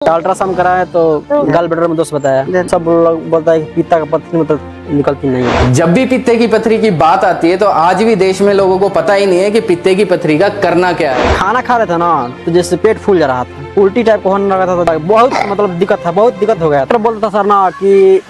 Ultrasound कराया तो गल ब्लैडर में दोष बताया। सब लोग बोलता है कि पित्ता का पत्थरी मतलब निकलती नहीं है। जब भी पित्ते की पथरी की बात आती है तो आज भी देश में लोगों को पता ही नहीं है कि पित्ते की पथरी का करना क्या है। खाना खा रहे थे ना तो जैसे पेट फूल जा रहा था, उल्टी टाइप का होने लगा था, तो बहुत मतलब दिक्कत था, बहुत दिक्कत हो गया। तो बोलता था सर ना कि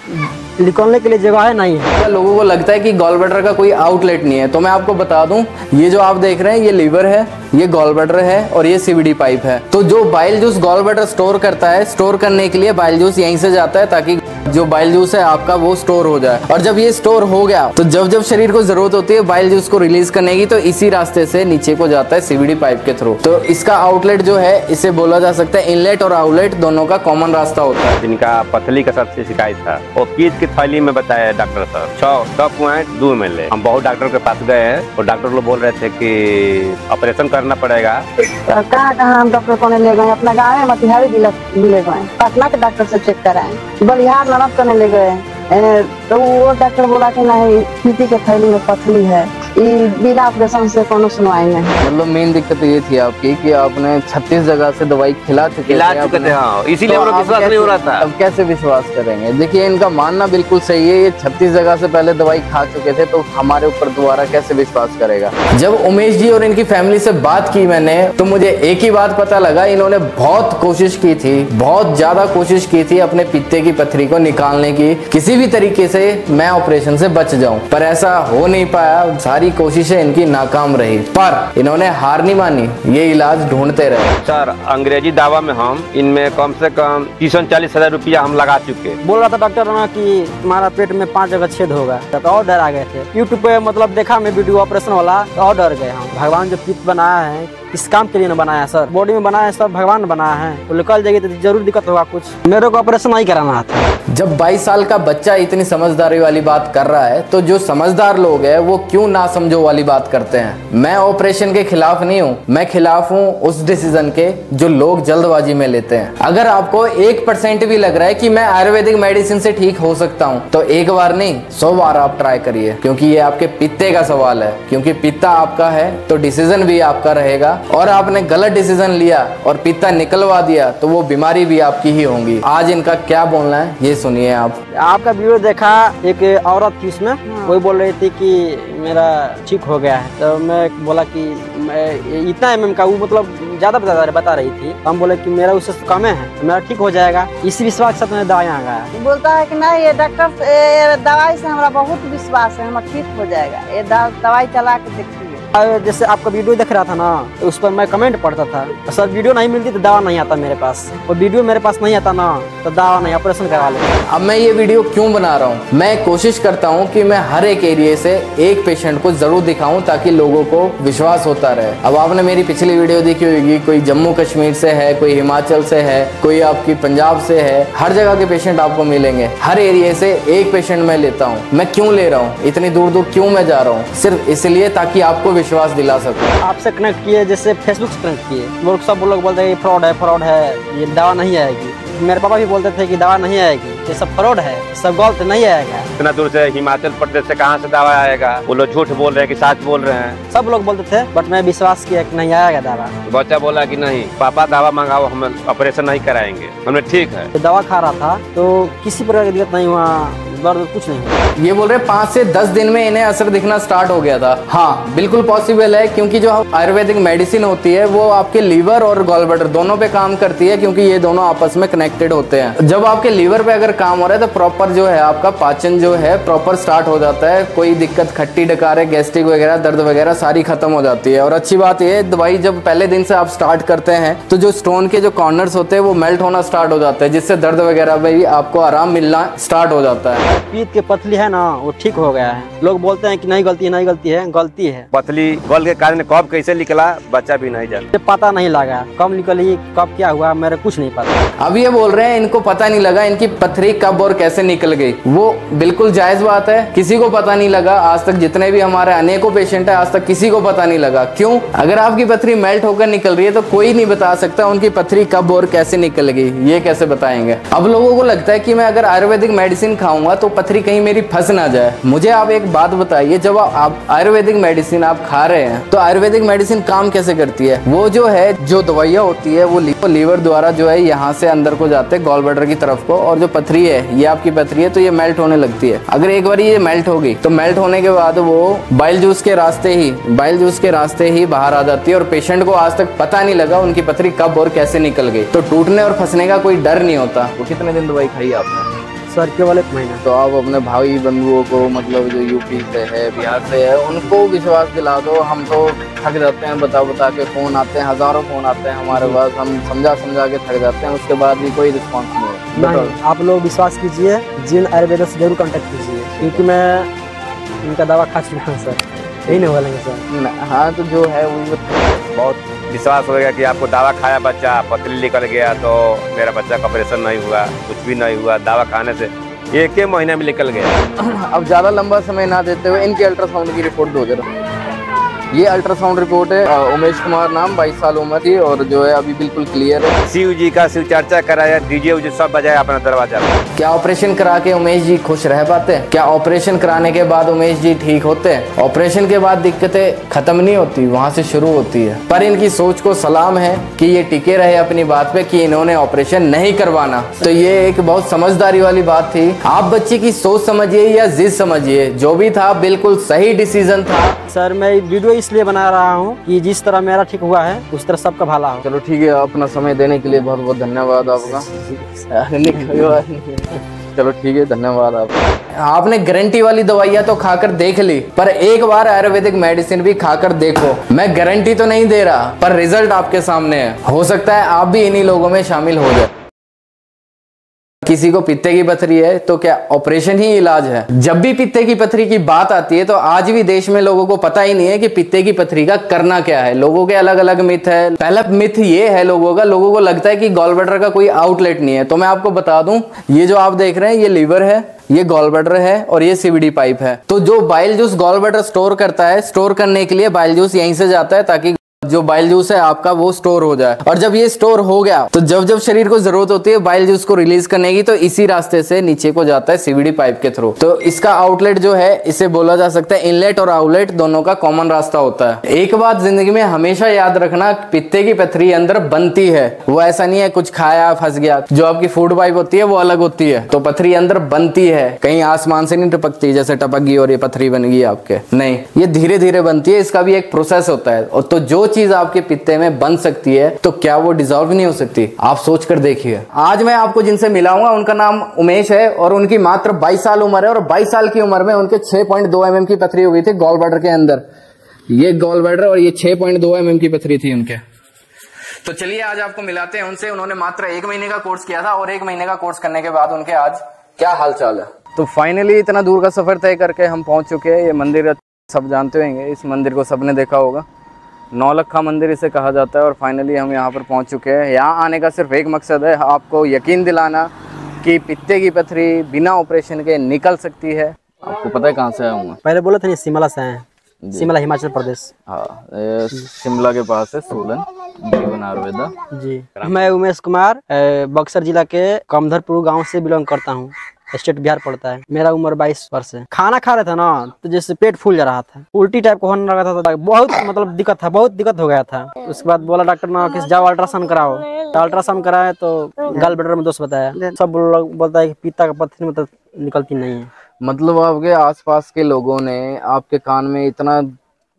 निकलने के लिए जगह है नहीं है। लोगों को लगता है कि गॉल ब्लैडर का कोई आउटलेट नहीं है, तो मैं आपको बता दूं, ये जो आप देख रहे हैं ये लीवर है, ये गॉल ब्लैडर है और ये सीवीडी पाइप है। तो जो bile juice gall bladder store करता है, स्टोर करने के लिए बाइल जूस यहीं से जाता है ताकि जो बाइल जूस है आपका वो स्टोर हो जाए। और जब ये स्टोर हो गया तो जब जब शरीर को जरूरत होती है बाइल जूस को रिलीज करने की, तो इसी रास्ते से नीचे को जाता है सीवीडी पाइप के थ्रू। तो इसका आउटलेट जो है इसे बोला जा सकता है इनलेट और आउटलेट दोनों का कॉमन रास्ता होता है। जिनका पथरी का सबसे शिकायत था वो पीत की थैली में बताया डॉक्टर साहब 6.2 ml। हम बहुत डॉक्टर के पास गए हैं और डॉक्टर लोग बोल रहे थे कि ऑपरेशन करना पड़ेगा। तो कहाँ हम डॉक्टर को ले गए, अपना गाँव में मोतिहारी जिले ले गए, पटना के डॉक्टर से चेक कराए, बलिहार नरक करने ले गए, तो वो डॉक्टर बोला कि नहीं पीती के थैली में पथरी है, बिना ऑपरेशन से कोनो सुनवाई नहीं। मतलब मेन दिक्कत ये थी आपकी कि आपने 36 जगह से दवाई खिला चुके थे, हाँ, इसीलिए तो विश्वास नहीं हो रहा था। अब कैसे विश्वास करेंगे? देखिए इनका मानना बिल्कुल सही है, ये 36 जगह से पहले दवाई खा चुके थे, तो हमारे ऊपर दोबारा कैसे विश्वास करेगा। जब उमेश जी और इनकी फैमिली से बात की मैंने, तो मुझे एक ही बात पता लगा, इन्होंने बहुत कोशिश की थी, बहुत ज्यादा कोशिश की थी अपने पित्ते की पथरी को निकालने की, किसी भी तरीके से मैं ऑपरेशन से बच जाऊं, पर ऐसा हो नहीं पाया। सारी कोशिशें इनकी नाकाम रही, पर इन्होंने हार नहीं मानी, ये इलाज ढूंढते रहे। सर अंग्रेजी दवा में हम इनमें कम से कम 30-40 हजार रुपया हम लगा चुके। बोल रहा था डॉक्टर ना कि तुम्हारा पेट में 5 जगह छेद होगा, तो और डर आ गए थे। यूट्यूब पे मतलब देखा मैं वीडियो ऑपरेशन वाला, तो और डर गए हम। भगवान जो पित्त बनाया है इस काम के लिए न बनाया सर, बॉडी में बनाया है सब भगवान ने बनाया है, तो निकल जाएगी तो जरूर दिक्कत होगा कुछ। मेरे को ऑपरेशन नहीं कराना था। जब 22 साल का बच्चा इतनी समझदारी वाली बात कर रहा है, तो जो समझदार लोग हैं वो क्यों ना समझो वाली बात करते हैं। मैं ऑपरेशन के खिलाफ नहीं हूँ, मैं खिलाफ हूँ उस डिसीजन के जो लोग जल्दबाजी में लेते हैं। अगर आपको 1% भी लग रहा है कि मैं आयुर्वेदिक मेडिसिन से ठीक हो सकता हूँ, तो एक बार नहीं 100 बार आप ट्राई करिए, क्योंकि ये आपके पित्ते का सवाल है। क्योंकि पित्ता आपका है तो डिसीजन भी आपका रहेगा, और आपने गलत डिसीजन लिया और पित्ता निकलवा दिया तो वो बीमारी भी आपकी ही होगी। आज इनका क्या बोलना है ये सुनिए आप। आपका वीडियो देखा, एक औरत थी उसमें, कोई बोल रही थी कि मेरा ठीक हो गया है, तो मैं बोला कि इतना MM का, वो मतलब ज्यादा बता रही थी। हम बोले कि मेरा उससे कम है, तो मेरा ठीक हो जाएगा। इसी विश्वास के साथ मैंने दवाई आ गया। बोलता है कि नहीं ये डॉक्टर दवाई से हमारा बहुत विश्वास है, हमारा ठीक हो जाएगा, ये दवाई चला के देखिए। जैसे आपका वीडियो देख रहा था ना, तो उस पर मैं कमेंट पढ़ता था, सर वीडियो नहीं मिलती तो दवा नहीं आता मेरे पास, और वीडियो मेरे पास नहीं आता ना तो दवा नहीं, ऑपरेशन करवा ले। अब मैं ये वीडियो क्यों बना रहा हूँ? मैं कोशिश करता हूँ कि मैं हर एक एरिया से एक पेशेंट को जरूर दिखाऊं ताकि लोगों को विश्वास होता रहे। अब आपने मेरी पिछली वीडियो देखी होगी, कोई जम्मू कश्मीर से है, कोई हिमाचल से है, कोई आपकी पंजाब से है, हर जगह के पेशेंट आपको मिलेंगे। हर एरिया से एक पेशेंट मैं लेता हूँ। मैं क्यों ले रहा हूँ, इतनी दूर दूर क्यों मैं जा रहा हूँ? सिर्फ इसलिए ताकि आपको विश्वास दिला सकूं। आपसे कनेक्ट किए, जैसे फेसबुक से कनेक्ट किए, वो सब लोग बोलते हैं फ्रॉड है, ये दवा नहीं आएगी। मेरे पापा भी बोलते थे कि दवा नहीं आएगी, ये सब फ्रॉड है, सब गलत, नहीं आएगा। इतना दूर से हिमाचल प्रदेश से कहाँ से दवा आएगा? वो लोग झूठ बोल रहे हैं कि सच बोल रहे हैं? सब लोग बोलते थे, बट मैं विश्वास किया कि नहीं आएगा दवा। बच्चा बोला कि नहीं पापा दवा मंगाओ, हम ऑपरेशन नहीं कराएंगे। हमने ठीक है। तो दवा खा रहा था तो किसी प्रकार की दिक्कत नहीं हुआ, दर्द कुछ नहीं हुआ। ये बोल रहे 5 से 10 दिन में इन्हें असर दिखना स्टार्ट हो गया था। हाँ बिल्कुल पॉसिबल है, क्योंकि जो आयुर्वेदिक मेडिसिन होती है वो आपके लीवर और गॉल ब्लैडर दोनों पे काम करती है, क्योंकि ये दोनों आपस में कनेक्टेड होते हैं। जब आपके लीवर पे अगर काम हो रहा है तो प्रॉपर जो है आपका पाचन जो है प्रॉपर स्टार्ट हो जाता है, कोई दिक्कत खट्टी डकारे गैस्ट्रिक वगैरह दर्द वगैरह सारी खत्म हो जाती है। और अच्छी बात ये दवाई जब पहले दिन से आप स्टार्ट करते हैं तो जो स्टोन के जो कॉर्नर्स होते हैं वो मेल्ट होना स्टार्ट हो जाते हैं, जिससे दर्द वगैरह भी आपको आराम मिलना स्टार्ट हो जाता है। पीत के पतली है ना वो ठीक हो गया है। लोग बोलते हैं कि नहीं गलती है, नहीं गलती है, गलती है। पतली गल के कारण कब कैसे निकला बच्चा भी नहीं जानता, पता नहीं लगा कब निकली, कब क्या हुआ, मेरे कुछ नहीं पता। अब ये बोल रहे हैं इनको पता नहीं लगा इनकी पथरी कब और कैसे निकल गई। वो बिल्कुल जायज बात है, किसी को पता नहीं लगा आज तक। जितने भी हमारे अनेकों पेशेंट है आज तक किसी को पता नहीं लगा। क्यों? अगर आपकी पथरी मेल्ट होकर निकल रही है तो कोई नहीं बता सकता उनकी पथरी कब और कैसे निकल गई, ये कैसे बताएंगे। अब लोगों को लगता है कि मैं अगर आयुर्वेदिक मेडिसिन खाऊंगा तो पथरी कहीं मेरी फंस ना जाए। मुझे आप एक बात बताइए, जब आप आयुर्वेदिक मेडिसिन आप खा रहे हैं तो आयुर्वेदिक मेडिसिन काम कैसे करती है? वो जो है जो दवाइयाँ होती है वो लीवर द्वारा जो है यहाँ से अंदर को जाते हैं गॉल ब्लैडर की तरफ को, और जो पथरी है ये आपकी पथरी है तो ये मेल्ट होने लगती है। अगर एक बार ये मेल्ट होगी तो मेल्ट होने के बाद वो बाइल जूस के रास्ते ही बाहर आ जाती है, और पेशेंट को आज तक पता नहीं लगा उनकी पथरी कब और कैसे निकल गई। तो टूटने और फंसने का कोई डर नहीं होता। वो कितने दिन दवाई खाई आपने? सर केवल 1 महीना। तो आप अपने भाई बंधुओं को, मतलब जो यूपी से है, बिहार से है, उनको विश्वास दिला दो। हम तो थक जाते हैं, बता के फोन आते हैं, हजारों फोन आते हैं हमारे पास, हम समझा के थक जाते हैं, उसके बाद भी कोई रिस्पॉन्स नहीं है। आप लोग विश्वास कीजिए, जिन आयुर्वेद से जरूर कांटेक्ट कीजिए, क्योंकि मैं इनका दवा खा चुका हूँ सर, यही नहीं बोलेंगे सर। हाँ तो जो है वो बहुत विश्वास हो गया कि आपको दवा खाया बच्चा पतली निकल गया, तो मेरा बच्चा का ऑपरेशन नहीं हुआ, कुछ भी नहीं हुआ, दवा खाने से 1 महीने में निकल गया। अब ज्यादा लंबा समय ना देते हुए इनकी अल्ट्रासाउंड की रिपोर्ट दो जरा। ये अल्ट्रासाउंड रिपोर्ट है, उमेश कुमार नाम, 22 साल उम्र थी, और जो है अभी बिल्कुल क्लियर है। शिव जी का शिव चर्चा कराया, डीजे उजे सब बजाया अपना दरवाजा। क्या ऑपरेशन करा के उमेश जी खुश रह पाते हैं? क्या ऑपरेशन कराने के बाद उमेश जी ठीक होते हैं? ऑपरेशन के बाद दिक्कतें खत्म नहीं होती, वहाँ से शुरू होती है। पर इनकी सोच को सलाम है कि ये टिके रहे अपनी बात पे कि इन्होंने ऑपरेशन नहीं करवाना। तो ये एक बहुत समझदारी वाली बात थी। आप बच्चे की सोच समझिए या जिद समझिए, जो भी था बिल्कुल सही डिसीजन था। सर मैं वीडियो इसलिए बना रहा हूँ कि जिस तरह मेरा ठीक हुआ है उस तरह सबका भला हो। चलो ठीक है, अपना समय देने के लिए बहुत बहुत धन्यवाद आपका। चलो ठीक है, धन्यवाद आपका। आपने गारंटी वाली दवाइयाँ तो खाकर देख ली, पर एक बार आयुर्वेदिक मेडिसिन भी खाकर देखो। मैं गारंटी तो नहीं दे रहा, पर रिजल्ट आपके सामने है। हो सकता है आप भी इन्हीं लोगों में शामिल हो जाए। किसी को पित्ते की पथरी है तो क्या ऑपरेशन ही इलाज है? जब भी पित्ते की पथरी की बात आती है तो आज भी देश में लोगों को पता ही नहीं है कि पित्ते की पथरी का करना क्या है। लोगों के अलग अलग मिथ है। पहला मिथ ये है लोगों को लगता है कि गॉल ब्लैडर का कोई आउटलेट नहीं है। तो मैं आपको बता दूं, ये जो आप देख रहे हैं ये लीवर है, ये गॉल ब्लैडर है, और ये सीवीडी पाइप है। तो जो bile juice gall bladder store करता है, स्टोर करने के लिए बाइल जूस यहीं से जाता है ताकि जो बाइल जूस है आपका वो स्टोर हो जाए। और जब ये स्टोर हो गया तो जब शरीर को जरूरत होती है बाइल जूस को रिलीज करने की, तो इसी रास्ते से नीचे को जाता है सीवीडी पाइप के थ्रू। तो इसका आउटलेट जो है, इसे बोला जा सकता है इनलेट और आउटलेट दोनों का कॉमन रास्ता होता है। एक बात जिंदगी में हमेशा याद रखना, पित्ते की पथरी अंदर बनती है, वो ऐसा नहीं है कुछ खाया फंस गया। जो आपकी फूड पाइप होती है वो अलग होती है, तो पथरी अंदर बनती है, कहीं आसमान से नहीं टपकती जैसे टपक गई और ये पथरी बन गई आपके, नहीं, ये धीरे धीरे बनती है। इसका भी एक प्रोसेस होता है। और तो जो चीज आपके पित्ते में बन सकती है तो क्या वो डिसॉल्व नहीं हो सकती? आप सोच कर देखिए। आज मैं आपको जिनसे मिलाऊंगा उनका नाम उमेश है, और उनकी मात्र 22 साल उम्र है, और 22 साल की उम्र में उनके 6.2 mm की पथरी हो गई थी गॉल ब्लैडर के अंदर। ये गॉल ब्लैडर और ये 6.2 mm की पथरी थी उनके। तो चलिए आज आपको मिलाते हैं उनसे। उन्होंने मात्र 1 महीने का कोर्स किया था, और 1 महीने का कोर्स करने के बाद उनके आज क्या हाल चाल है। तो फाइनली इतना दूर का सफर तय करके हम पहुंच चुके हैं। ये मंदिर सब जानते होंगे, इस मंदिर को सबने देखा होगा, नौलखा मंदिर इसे कहा जाता है। और फाइनली हम यहाँ पर पहुँच चुके हैं। यहाँ आने का सिर्फ एक मकसद है, आपको यकीन दिलाना कि पित्ते की पथरी बिना ऑपरेशन के निकल सकती है। आपको पता है कहाँ से आया हूँ मैं? पहले बोला था नहीं, शिमला से आए हैं, शिमला हिमाचल प्रदेश। हाँ, शिमला के पास है सोलन, जीवन आयुर्वेदा जी। मैं उमेश कुमार बक्सर जिला के कमधरपुर गांव से बिलोंग करता हूँ, स्टेट बिहार पड़ता है। मेरा उम्र 22 वर्ष है। खाना खा रहा था ना तो जैसे पेट फूल जा रहा था, उल्टी टाइप को होने लगा था, बहुत मतलब दिक्कत था, बहुत दिक्कत हो गया था। उसके बाद बोला डॉक्टर ना कि जाओ अल्ट्रासाउंड कराओ। अल्ट्रासाउंड कराए तो गॉल ब्लैडर में दोष बताया। सब लोग बोलता है कि पित्ता का पथरी मतलब निकलती नहीं है। मतलब आपके आसपास के लोगों ने आपके कान में इतना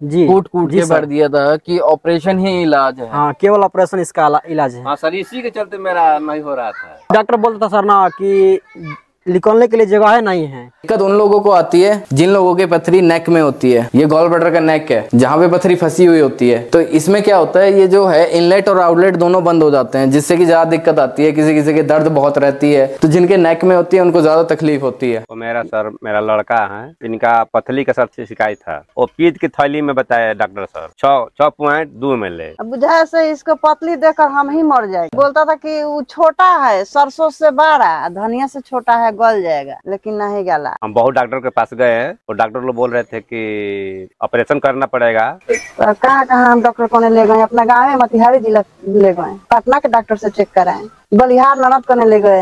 जी कूट के भर दिया था कि ऑपरेशन ही इलाज है। हाँ, केवल ऑपरेशन इसका इलाज है। हाँ सर, इसी के चलते मेरा नहीं हो रहा था। डॉक्टर बोलता था सर ना कि निकलने के लिए जगह है नहीं है। दिक्कत उन लोगों को आती है जिन लोगों के पथरी नेक में होती है। ये गॉल ब्लैडर का नेक है जहाँ पे पथरी फंसी हुई होती है। तो इसमें क्या होता है, ये जो है इनलेट और आउटलेट दोनों बंद हो जाते हैं, जिससे कि ज्यादा दिक्कत आती है। किसी किसी के दर्द बहुत रहती है, तो जिनके नेक में होती है उनको ज्यादा तकलीफ होती है। तो मेरा लड़का है, इनका पथरी का सबसे शिकायत था। वो पीत की थैली में बताया डॉक्टर सर 6.2 ml। बुझाए से इसको पतली देखकर हम ही मर जाएंगे। बोलता था कि वो छोटा है, सरसों से बड़ा, धनिया से छोटा है, गल जाएगा, लेकिन नहीं गला। हम बहुत डॉक्टर के पास गए हैं, और डॉक्टर लोग बोल रहे थे कि ऑपरेशन करना पड़ेगा। तो कहाँ हम डॉक्टर को ले गए, अपना गाँव में मोतिहारी जिला ले गए, पटना के डॉक्टर से चेक कराए, बलिहार ननद को ले गए,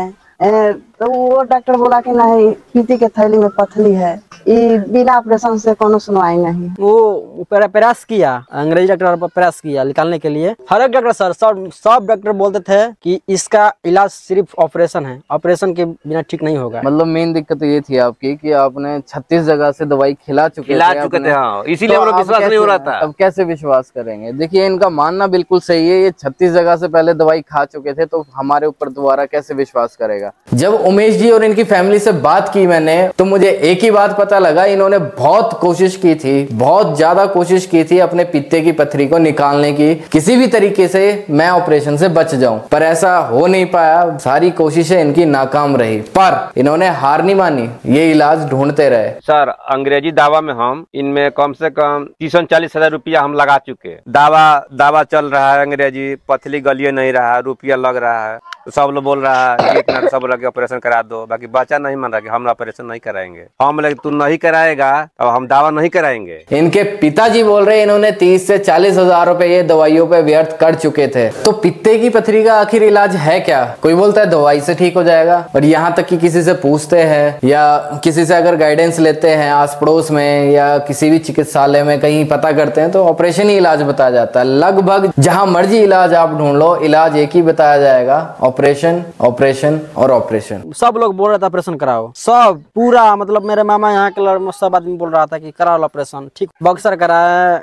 तो वो डॉक्टर बोला कि नहीं, फीती के थैली में पथरी है, ये बिना ऑपरेशन से कोनो सुनवाई नहीं। वो प्रयास किया, अंग्रेजी डॉक्टर पर प्रयास किया निकालने के लिए। हर एक डॉक्टर सर सब डॉक्टर बोलते थे कि इसका इलाज सिर्फ ऑपरेशन है, ऑपरेशन के बिना ठीक नहीं होगा। मतलब मेन दिक्कत ये थी आपकी कि आपने 36 जगह से दवाई खिला चुके थे। हाँ, इसीलिए हम लोग विश्वास नहीं हो रहा था। अब कैसे विश्वास करेंगे? देखिए, इनका मानना बिल्कुल सही है, ये 36 जगह से पहले दवाई खा चुके थे, तो हमारे ऊपर दोबारा कैसे विश्वास करेगा। जब उमेश जी और इनकी फैमिली से बात की मैंने, तो मुझे एक ही बात पता लगा, इन्होंने बहुत कोशिश की थी, बहुत ज्यादा कोशिश की थी अपने पित्ते की पथरी को निकालने की, किसी भी तरीके से मैं ऑपरेशन से बच जाऊं, पर ऐसा हो नहीं पाया। सारी कोशिशें इनकी नाकाम रही, पर इन्होंने हार नहीं मानी, ये इलाज ढूंढते रहे। सर, अंग्रेजी दावा में हम इनमें कम से कम 30-40 हजार रुपया हम लगा चुके। दावा चल रहा है, अंग्रेजी पथली गलिए नहीं रहा, रुपया लग रहा है, तो सब लोग बोल रहा है ये इतना, सब लोग ऑपरेशन करा दो। बाकी बच्चा नहीं मान रहा कि हम ऑपरेशन नहीं कराएंगे। हम लोग तू नहीं कराएगा, अब हम दावा नहीं कराएंगे। इनके पिताजी बोल रहे इन्होंने 30 से 40 हजार रुपए ये दवाइयों पे व्यर्थ कर चुके थे। तो पित्ते की पथरी का आखिर इलाज है क्या? कोई बोलता है दवाई से ठीक हो जाएगा, और यहाँ तक कि किसी से पूछते हैं या किसी से अगर गाइडेंस लेते हैं आस पड़ोस में या किसी भी चिकित्सालय में कहीं पता करते हैं, तो ऑपरेशन ही इलाज बताया जाता है। लगभग जहां मर्जी इलाज आप ढूंढ लो, इलाज एक ही बताया जाएगा, ऑपरेशन, ऑपरेशन और ऑपरेशन। सब लोग बोल रहे थे ऑपरेशन कराओ, सब पूरा मतलब मेरे मामा यहाँ के सब आदमी बोल रहा था कि कराओ ऑपरेशन। ठीक, बक्सर कराया,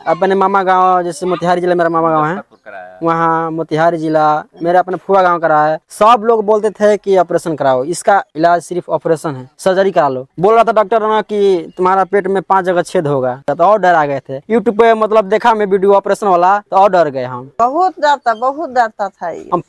अपने मामा गाँव जैसे मोतिहारी जिला मेरा मामा गाँव है, वहाँ मोतिहारी जिला मेरे अपने फुआ गाँव कराया। सब लोग बोलते थे कि ऑपरेशन कराओ, इसका इलाज सिर्फ ऑपरेशन है, सर्जरी करा लो। बोल रहा था डॉक्टर ना कि तुम्हारा पेट में 5 जगह छेद होगा, तो और डर आ गए थे। यूट्यूब पे मतलब देखा मैं वीडियो ऑपरेशन वाला, तो और डर गए हम। बहुत डरता था ये। हम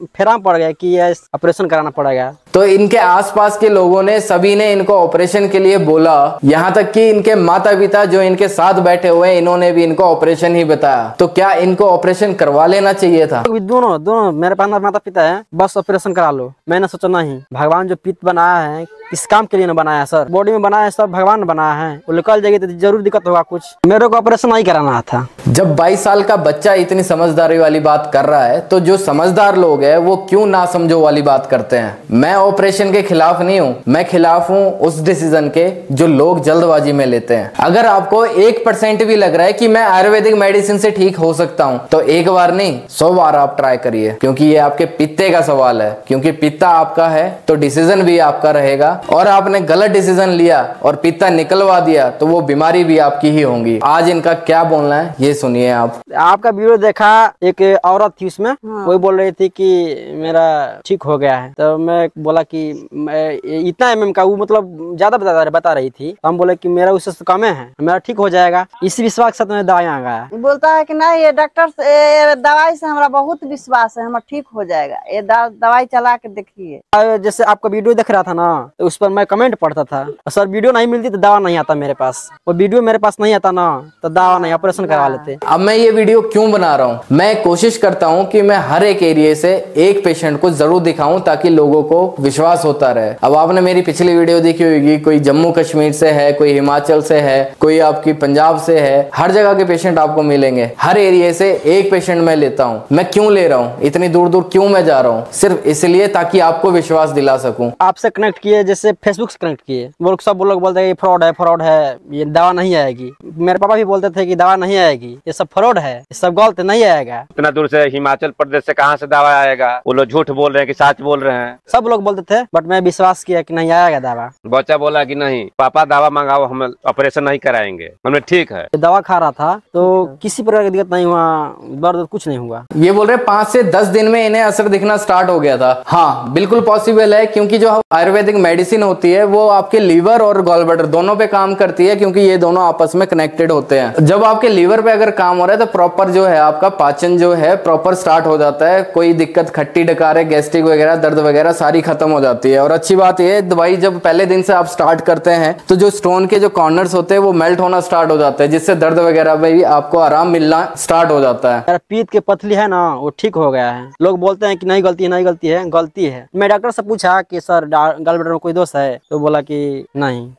फेरा पड़ गए कि ये ऑपरेशन कराना पड़ेगा। तो इनके आसपास के लोगों ने सभी ने इनको ऑपरेशन के लिए बोला, यहाँ तक कि इनके माता पिता जो इनके साथ बैठे हुए हैं, इन्होंने भी इनको ऑपरेशन ही बताया। तो क्या इनको ऑपरेशन करवा लेना चाहिए था? दोनों मेरे पास माता पिता है, बस ऑपरेशन करा लो। मैंने सोचा नहीं, भगवान जो पित्त बनाया है इस काम के लिए ना बनाया सर, बॉडी में बनाया है सब भगवान ने बनाया है, वो निकल जाएगी तो जरूर दिक्कत होगा कुछ। मेरे को ऑपरेशन नहीं कराना था। जब 22 साल का बच्चा इतनी समझदारी वाली बात कर रहा है, तो जो समझदार लोग हैं वो क्यों ना समझो वाली बात करते हैं। मैं ऑपरेशन के खिलाफ नहीं हूं, मैं खिलाफ हूं उस डिसीजन के जो लोग जल्दबाजी में लेते हैं। अगर आपको 1% भी लग रहा है कि मैं आयुर्वेदिक मेडिसिन से ठीक हो सकता हूं, तो एक बार नहीं 100 बार आप ट्राई करिए, क्योंकि ये आपके पित्ते का सवाल है। क्योंकि पित्ता आपका है तो डिसीजन भी आपका रहेगा, और आपने गलत डिसीजन लिया और पित्ता निकलवा दिया तो वो बीमारी भी आपकी ही होंगी। आज इनका क्या बोलना है ये सुनिए आप। आपका वीडियो देखा, एक औरत थी उसमें, वही बोल रही थी कि मेरा ठीक हो गया है, तो मैं बोला कि इतना MM का, वो मतलब ज्यादा बता रही थी। हम बोले कि मेरा उससे कम है, मेरा ठीक हो जाएगा। इसी विश्वास के साथ मैं दवाई आ गया। बोलता है कि नहीं, ये डॉक्टर से दवाई से हमारा बहुत विश्वास है, हमारा ठीक हो जाएगा, ये दवाई चला के देखिए। जैसे आपका वीडियो देख रहा था ना, तो उस पर मैं कमेंट पढ़ता था, सर वीडियो नहीं मिलती तो दवा नहीं आता मेरे पास, वो वीडियो मेरे पास नहीं आता ना तो दवा नहीं, ऑपरेशन करवा लेते। अब मैं ये वीडियो क्यों बना रहा हूँ? मैं कोशिश करता हूँ कि मैं हर एक एरिया से एक पेशेंट को जरूर दिखाऊं, ताकि लोगों को विश्वास होता रहे। अब आपने मेरी पिछली वीडियो देखी होगी, कोई जम्मू कश्मीर से है, कोई हिमाचल से है, कोई आपकी पंजाब से है, हर जगह के पेशेंट आपको मिलेंगे। हर एरिया से एक पेशेंट मैं लेता हूँ। मैं क्यों ले रहा हूँ, इतनी दूर दूर क्यों मैं जा रहा हूँ? सिर्फ इसलिए ताकि आपको विश्वास दिला सकूं। आपसे कनेक्ट किए, जैसे फेसबुक से कनेक्ट किए, वो सब लोग बोलते हैं फ्रॉड है, ये दवा नहीं आएगी। मेरे पापा भी बोलते थे कि दवा नहीं आएगी, ये सब फ्रॉड है, ये सब गलत नहीं आएगा। इतना दूर से हिमाचल प्रदेश से कहाँ से दवा आएगा? वो लोग झूठ बोल रहे हैं कि सच बोल रहे हैं? सब लोग बोलते थे, बट मैं विश्वास किया कि नहीं आएगा दवा। बच्चा बोला कि नहीं पापा दवा मंगाओ, हम ऑपरेशन नहीं कराएंगे। हमने ठीक है। दवा खा रहा था तो किसी प्रकार की दिक्कत नहीं हुआ, दर्द कुछ नहीं हुआ। ये बोल रहे 5 से 10 दिन में इन्हें असर दिखना स्टार्ट हो गया था। हाँ, बिल्कुल पॉसिबल है, क्योंकि जो आयुर्वेदिक मेडिसिन होती है वो आपके लीवर और गॉल ब्लैडर दोनों पे काम करती है, क्योंकि ये दोनों आपस में कनेक्टेड होते हैं। जब आपके लीवर पे अगर काम हो रहा है तो प्रॉपर जो है आपका पाचन जो है प्रॉपर स्टार्ट हो जाता है। कोई दिक्कत खट्टी डकारे, गैस्ट्रिक वगैरह, दर्द वगैरह सारी खत्म हो जाती है। और अच्छी बात ये, दवाई जब पहले दिन से आप स्टार्ट करते हैं तो जो स्टोन के जो कॉर्नर्स होते हैं वो मेल्ट होना स्टार्ट हो जाते हैं, जिससे दर्द वगैरह में भी आपको आराम मिलना स्टार्ट हो जाता है। पीत के पथली है ना, वो ठीक हो गया है। लोग बोलते हैं कि नहीं गलती है, गलती है। मैं डॉक्टर से पूछा कि सर गॉल ब्लैडर में कोई दोष है, तो बोला कि नहीं।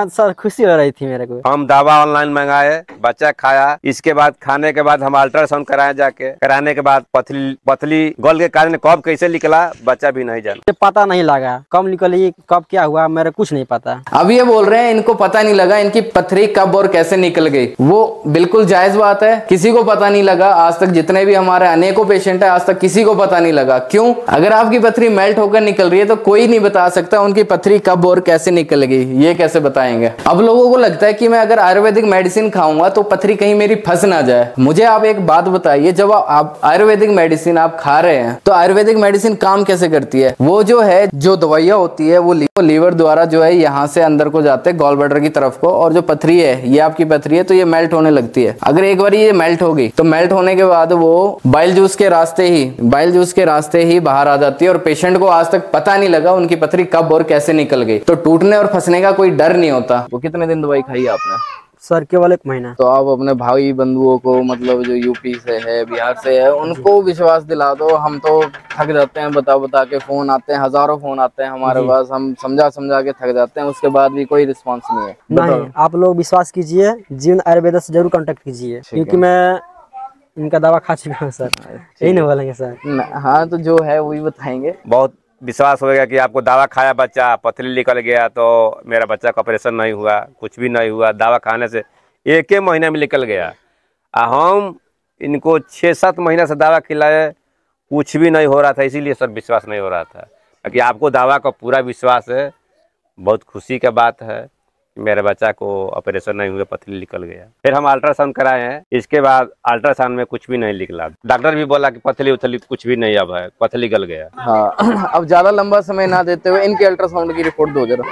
सर खुशी हो रही थी मेरे को। हम दवा ऑनलाइन मंगाए, बच्चा खाया, इसके बाद खाने के बाद हम अल्ट्रासाउंड कराए, जाके कराने के बाद पथली गल के कारण कब कैसे निकला बच्चा भी नहीं जाना। पता पता नहीं लगा, कब निकली कब क्या हुआ मेरे कुछ नहीं पता। अब ये बोल रहे हैं इनको पता नहीं लगा इनकी पथरी कब और कैसे निकल गई। वो बिल्कुल जायज बात है, किसी को पता नहीं लगा आज तक, जितने भी हमारे अनेकों पेशेंट है आज तक किसी को पता नहीं लगा। क्यों? अगर आपकी पथरी मेल्ट होकर निकल रही है तो कोई नहीं बता सकता उनकी पथरी कब और कैसे निकल गई, ये कैसे बताएंगे। अब लोगों को लगता है कि मैं अगर आयुर्वेदिक मेडिसिन खाऊंगा तो पथरी कहीं मेरी फंस ना जाए। मुझे आप एक बात बताइए, जब आप आयुर्वेदिक मेडिसिन आप खा रहे हैं तो आयुर्वेदिक मेडिसिन काम कैसे करती है? वो जो है जो दवाइयां होती है वो लीवर द्वारा जो है यहाँ से अंदर को जाते हैं गॉल ब्लैडर की तरफ को, और जो पथरी है ये आपकी पथरी है तो ये मेल्ट होने लगती है। अगर एक बार ये मेल्ट होगी तो मेल्ट होने के बाद वो बाइल जूस के रास्ते ही बाहर आ जाती है और पेशेंट को आज तक पता नहीं लगा उनकी पथरी कब और कैसे निकल गई। तो टूटने और फंसने का कोई डर नहीं होता। वो कितने दिन दवाई खाई आपने? सर केवल 1 महीना। तो आप अपने भाई बंधुओं को, मतलब जो यूपी से है, बिहार से है, उनको विश्वास दिला दो। हम तो थक जाते हैं, बता के फोन आते हैं, हजारों फोन आते हैं हमारे पास, हम समझा के थक जाते हैं, उसके बाद भी कोई रिस्पॉन्स नहीं है। नहीं, आप लोग विश्वास कीजिए, जीवन आयुर्वेदा से जरूर कांटेक्ट कीजिए, क्योंकि मैं इनका दवा खा चुका हूँ सर। यही नहीं बोलेंगे सर? हाँ, तो जो है वही बताएंगे। बहुत विश्वास होगा कि आपको दवा खाया बच्चा पथरी निकल गया तो मेरा बच्चा का ऑपरेशन नहीं हुआ, कुछ भी नहीं हुआ, दवा खाने से 1 महीने में निकल गया। हम इनको 6-7 महीने से दवा खिलाए, कुछ भी नहीं हो रहा था, इसीलिए सर विश्वास नहीं हो रहा था। कि आपको दवा का पूरा विश्वास है, बहुत खुशी का बात है कि मेरे बच्चा को ऑपरेशन नहीं हुआ, पथरी निकल गया। फिर हम अल्ट्रासाउंड कराए हैं, इसके बाद अल्ट्रासाउंड में कुछ भी नहीं निकला। डॉक्टर भी बोला कि पथरी उथली कुछ भी नहीं, अब है पथरी गल गया। हाँ, अब ज्यादा लंबा समय ना देते हुए इनके अल्ट्रासाउंड की रिपोर्ट दो जरा।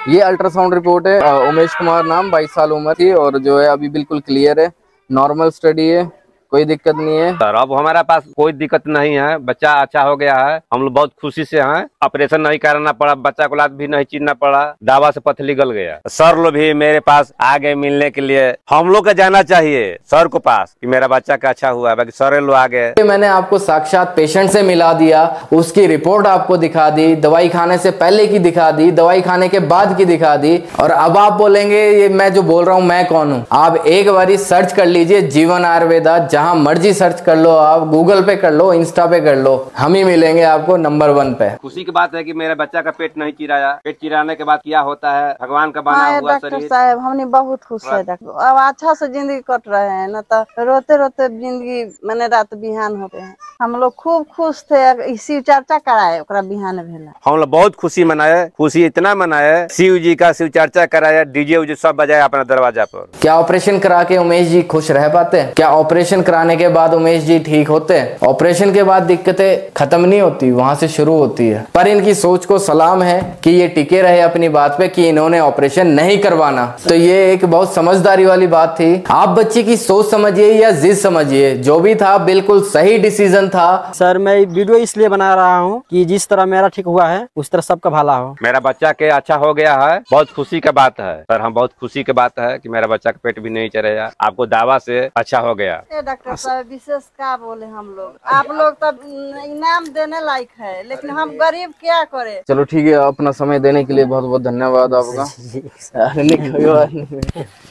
ये अल्ट्रासाउंड रिपोर्ट है, उमेश कुमार नाम, 22 साल उम्र थी, और जो है अभी बिल्कुल क्लियर है, नॉर्मल स्टडी है, कोई दिक्कत नहीं है सर। अब हमारा पास कोई दिक्कत नहीं है, बच्चा अच्छा हो गया है, हम लोग बहुत खुशी से हैं। ऑपरेशन नहीं कराना पड़ा, बच्चा को लात भी नहीं चीरना पड़ा, दवा से पथरी गल गया। सर लोग भी मेरे पास आ गए मिलने के लिए। हम लोग का जाना चाहिए सर को पास कि मेरा बच्चा का अच्छा हुआ, बाकी सर लोग आ गए। मैंने आपको साक्षात पेशेंट से मिला दिया, उसकी रिपोर्ट आपको दिखा दी, दवाई खाने से पहले की दिखा दी, दवाई खाने के बाद की दिखा दी, और अब आप बोलेंगे ये मैं जो बोल रहा हूँ मैं कौन हूँ? आप एक बारी सर्च कर लीजिए जीवन आयुर्वेदा, जहां मर्जी सर्च कर लो, आप गूगल पे कर लो, इंस्टा पे कर लो, हम ही मिलेंगे आपको नंबर 1 पे। खुशी की बात है कि मेरे बच्चा का पेट नहीं चिराया। पेट चिराने के बाद क्या होता है, भगवान का बना हुआ डॉक्टर शरीर। साहब हमने बहुत खुश है डॉक्टर, अब अच्छा से जिंदगी कट रहे हैं, न तो रोते रोते जिंदगी मैंने रात बिहान होते हैं। हम लोग खूब खुश थे, शिव चर्चा कराए ओकरा बिहान भेला। हम लोग बहुत खुशी मनाए, खुशी इतना मनाए, शिव जी का शिव चर्चा कराया, डीजे उजे सब बजाया अपना दरवाजा पर। क्या ऑपरेशन करा के उमेश जी खुश रह पाते हैं? क्या ऑपरेशन कराने के बाद उमेश जी ठीक होते हैं? ऑपरेशन के बाद दिक्कतें खत्म नहीं होती, वहां से शुरू होती है। पर इनकी सोच को सलाम है कि ये टिके रहे अपनी बात पे कि इन्होंने ऑपरेशन नहीं करवाना। तो ये एक बहुत समझदारी वाली बात थी। आप बच्चे की सोच समझिए या जिद समझिए, जो भी था बिल्कुल सही डिसीजन था। सर मैं वीडियो इसलिए बना रहा हूँ कि जिस तरह मेरा ठीक हुआ है उस तरह सबका भला हो। मेरा बच्चा के अच्छा हो गया है, बहुत खुशी का बात है सर। हम बहुत खुशी की बात है कि मेरा बच्चा का पेट भी नहीं चढ़ेगा, आपको दवा से अच्छा हो गया। डॉक्टर साहब विशेष क्या बोले हम लोग, आप लोग तब इनाम देने लायक है, लेकिन हम गरीब क्या करे। चलो ठीक है, अपना समय देने के लिए बहुत बहुत धन्यवाद आपका।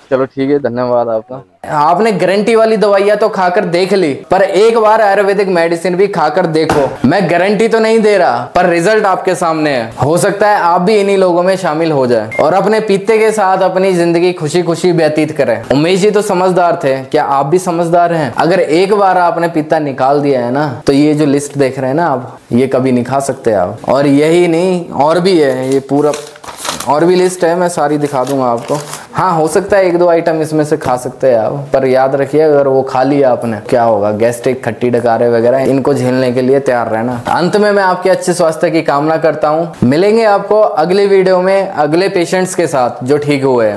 चलो ठीक है, धन्यवाद आपका। आपने गारंटी वाली दवाइयां तो खाकर देख ली, पर एक बार आयुर्वेदिक मेडिसिन भी खाकर देखो। मैं गारंटी तो नहीं दे रहा, पर रिजल्ट आपके सामने है। हो सकता है आप भी इन्हीं लोगों में शामिल हो जाए और अपने पित्ते के साथ अपनी जिंदगी खुशी खुशी व्यतीत करें। उमेश जी तो समझदार थे, क्या आप भी समझदार हैं? अगर एक बार आपने पित्ता निकाल दिया है ना, तो ये जो लिस्ट देख रहे हैं ना आप, ये कभी नहीं खा सकते आप। और यही नहीं, और भी है, ये पूरा और भी लिस्ट है, मैं सारी दिखा दूंगा आपको। हाँ, हो सकता है 1-2 आइटम इसमें से खा सकते हैं आप, पर याद रखिए अगर वो खा लिया आपने, क्या होगा, गैस्ट्रिक, खट्टी डकारे वगैरह, इनको झेलने के लिए तैयार रहना। अंत में मैं आपके अच्छे स्वास्थ्य की कामना करता हूँ। मिलेंगे आपको अगले वीडियो में अगले पेशेंट्स के साथ जो ठीक हुए हैं।